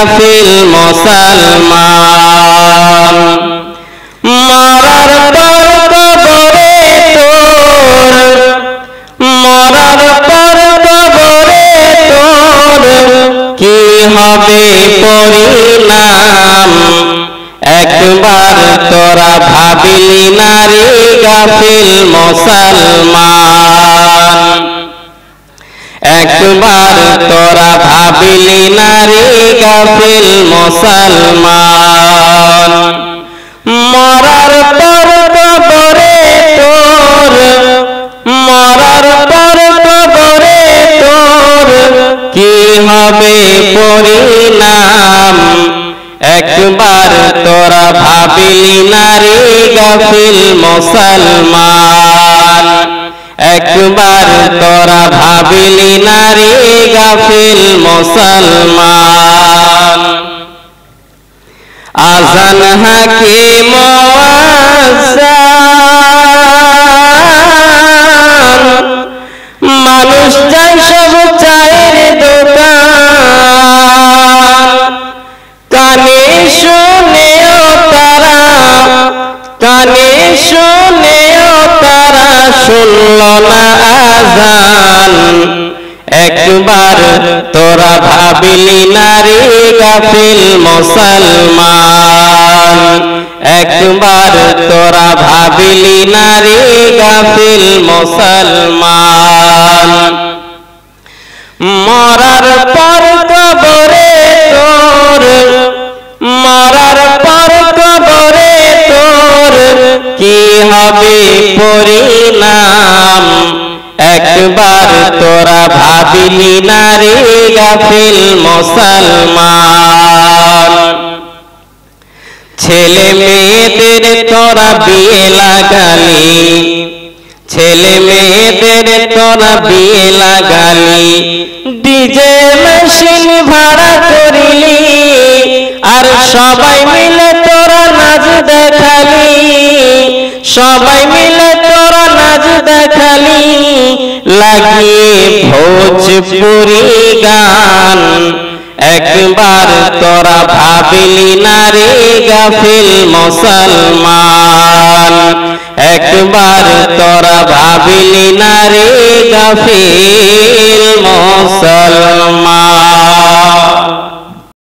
গাফিল মুসলমান। মরার পর কবরে তোর, মরার পর কবরে তোর কি হবে পরিণাম, একবার তোরা ভাবিলি না রে গাফিল মুসলমান। একবার তোরা ভাবিলি না রে গাফিল মুসলমান। মরার পর কবরে তোর, মরার পর কবরে তোর কি হবে পরিণাম, একবার তোরা ভাবিলি না রে গাফিল মুসলমান। একবার তোরা ভাবিলি না রে গাফিল মুসলমান। আজান হাকিম মুয়াজ্জিন, মানুষ যায় সব চায়ের দোকান, কানে শুনেও তারা, কানে শুনেও তারা শুনল না আজান, একবার তোরা ভাবিলি না রে গাফিল মুসলমান। একবার তোরা ভাবিলি না রে গাফিল মুসলমান। মরার পর কবরে তোর, মরার পর কবরে তোর কি হবে পরিণাম, একবার তোরা ভাবিলি না রে গাফিল মুসলমান। ছেলে মেয়েদের তোরা বিয়ে লাগালি, ছেলে মেয়েদের তোরা বিয়ে লাগালি, ডিজে মেশিন ভাড়া করিলি, আর সবাই মিলে তোরা নাচ দেখালি, সবাই মিলে তোরা নাচ দেখালি, লাগিয়ে ভোজপুরি গান, একবার তোরা ভাবিলি না রে গাফিল মুসলমান। একবার তোরা ভাবিলি না রে গাফিল মুসলমান।